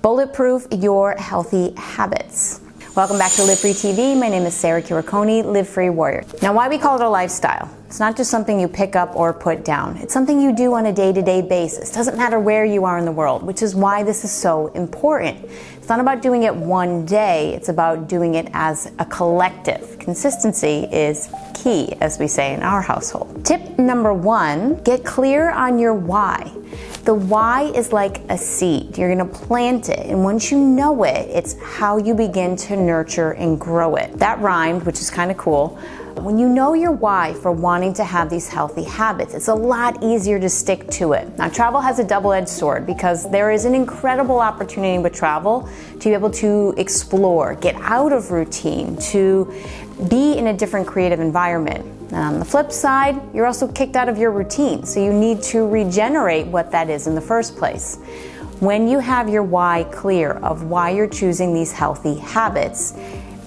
Bulletproof your healthy habits. Welcome back to Live Free TV. My name is Sarah Kirikoni, Live Free Warrior. Now, why we call it a lifestyle? It's not just something you pick up or put down. It's something you do on a day-to-day basis. Doesn't matter where you are in the world, which is why this is so important. It's not about doing it one day. It's about doing it as a collective. Consistency is key, as we say in our household. Tip number 1, get clear on your why. The why is like a seed. You're gonna plant it, and once you know it, it's how you begin to nurture and grow it. That rhymed, which is kind of cool. When you know your why for wanting to have these healthy habits, it's a lot easier to stick to it. Now, travel has a double-edged sword because there is an incredible opportunity with travel to be able to explore, get out of routine, to be in a different creative environment. And on the flip side, you're also kicked out of your routine, so you need to regenerate what that is in the first place. When you have your why clear of why you're choosing these healthy habits,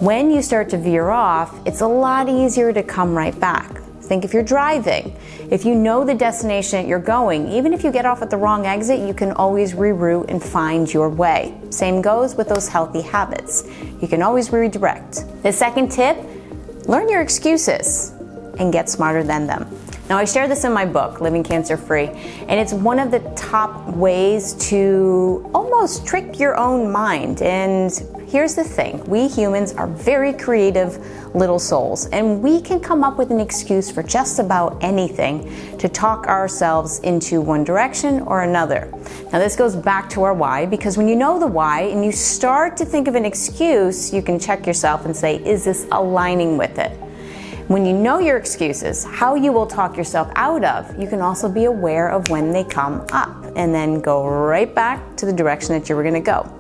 when you start to veer off, it's a lot easier to come right back. Think if you're driving, if you know the destination that you're going, even if you get off at the wrong exit, you can always reroute and find your way. Same goes with those healthy habits. You can always redirect. The second tip, learn your excuses and get smarter than them. Now, I share this in my book, Living Cancer Free, and it's one of the top ways to almost trick your own mind. And here's the thing, we humans are very creative little souls, and we can come up with an excuse for just about anything to talk ourselves into one direction or another. Now, this goes back to our why, because when you know the why and you start to think of an excuse, you can check yourself and say, is this aligning with it? When you know your excuses, how you will talk yourself out of, you can also be aware of when they come up and then go right back to the direction that you were going to go.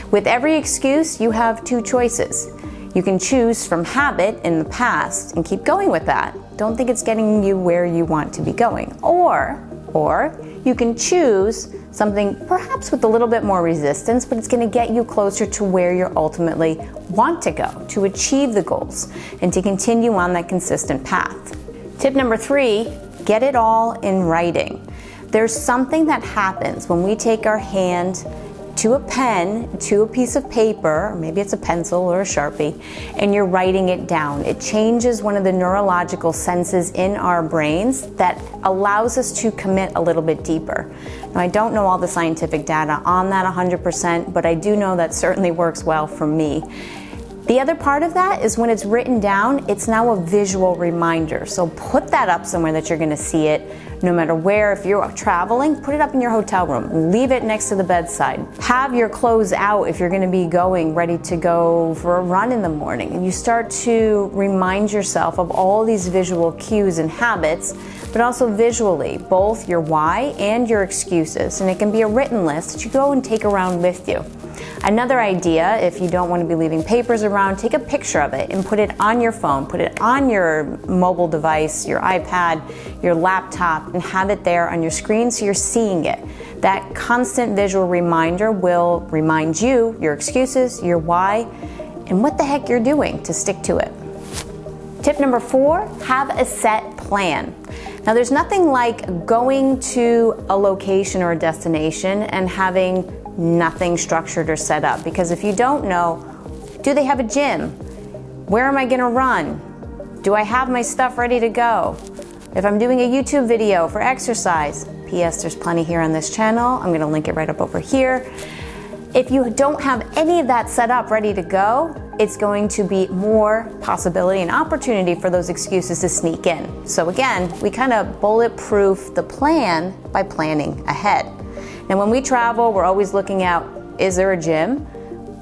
With every excuse, you have two choices. You can choose from habit in the past and keep going with that. Don't think it's getting you where you want to be going. Or you can choose something perhaps with a little bit more resistance, but it's going to get you closer to where you ultimately want to go, to achieve the goals, and to continue on that consistent path. Tip number 3, get it all in writing. There's something that happens when we take our hand to a pen, to a piece of paper, or maybe it's a pencil or a Sharpie, and you're writing it down. It changes one of the neurological senses in our brains that allows us to commit a little bit deeper. Now, I don't know all the scientific data on that 100%, but I do know that certainly works well for me. The other part of that is when it's written down, it's now a visual reminder. So put that up somewhere that you're going to see it no matter where. If you're traveling, put it up in your hotel room. Leave it next to the bedside. Have your clothes out if you're going to be going, ready to go for a run in the morning. And you start to remind yourself of all these visual cues and habits, but also visually, both your why and your excuses. And it can be a written list that you go and take around with you. Another idea, if you don't want to be leaving papers around, take a picture of it and put it on your phone, put it on your mobile device, your iPad, your laptop, and have it there on your screen so you're seeing it. That constant visual reminder will remind you your excuses, your why, and what the heck you're doing to stick to it. Tip number 4, have a set plan. Now, there's nothing like going to a location or a destination and having nothing structured or set up, because if you don't know, do they have a gym? Where am I going to run? Do I have my stuff ready to go? If I'm doing a YouTube video for exercise, P.S. there's plenty here on this channel. I'm going to link it right up over here. If you don't have any of that set up, ready to go, it's going to be more possibility and opportunity for those excuses to sneak in. So again, we kind of bulletproof the plan by planning ahead. Now, when we travel, we're always looking at, is there a gym?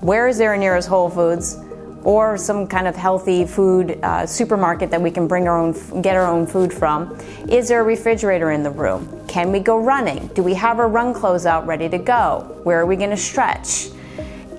Where is there a nearest Whole Foods? Or some kind of healthy food supermarket that we can get our own food from? Is there a refrigerator in the room? Can we go running? Do we have our run clothes out ready to go? Where are we going to stretch?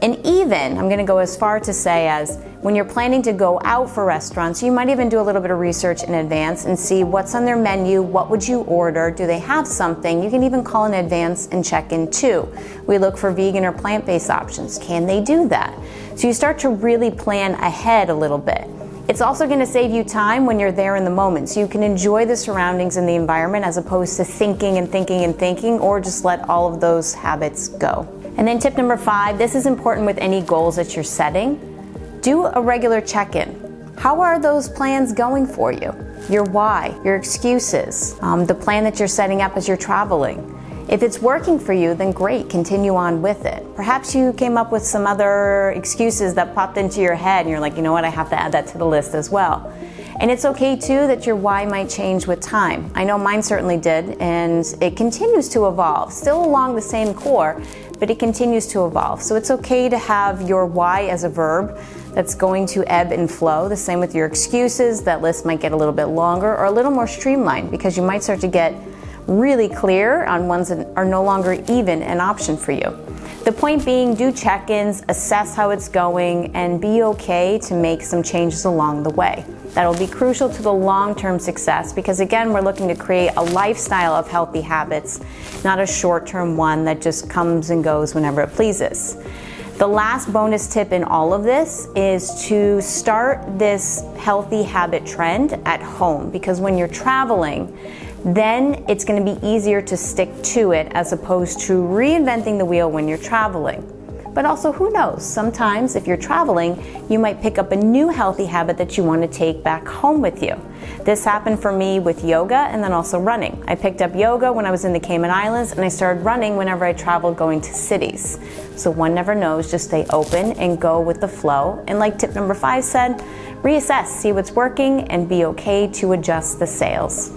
And even, I'm going to go as far to say as when you're planning to go out for restaurants, you might even do a little bit of research in advance and see what's on their menu, what would you order, do they have something? You can even call in advance and check in too. We look for vegan or plant-based options. Can they do that? So you start to really plan ahead a little bit. It's also going to save you time when you're there in the moment, so you can enjoy the surroundings and the environment as opposed to thinking and thinking and thinking, or just let all of those habits go. And then tip number 5, this is important with any goals that you're setting. Do a regular check-in. How are those plans going for you? Your why, your excuses, the plan that you're setting up as you're traveling. If it's working for you, then great, continue on with it. Perhaps you came up with some other excuses that popped into your head and you're like, you know what, I have to add that to the list as well. And it's okay too that your why might change with time. I know mine certainly did, and it continues to evolve, still along the same core, but it continues to evolve. So it's okay to have your why as a verb that's going to ebb and flow. The same with your excuses. That list might get a little bit longer or a little more streamlined because you might start to get really clear on ones that are no longer even an option for you. The point being, do check-ins, assess how it's going, and be okay to make some changes along the way. That'll be crucial to the long-term success because, again, we're looking to create a lifestyle of healthy habits, not a short-term one that just comes and goes whenever it pleases. The last bonus tip in all of this is to start this healthy habit trend at home, because when you're traveling, then it's going to be easier to stick to it as opposed to reinventing the wheel when you're traveling. But also, who knows? Sometimes if you're traveling, you might pick up a new healthy habit that you want to take back home with you. This happened for me with yoga and then also running. I picked up yoga when I was in the Cayman Islands, and I started running whenever I traveled going to cities. So one never knows, just stay open and go with the flow. And like tip number 5 said, reassess, see what's working, and be okay to adjust the sails.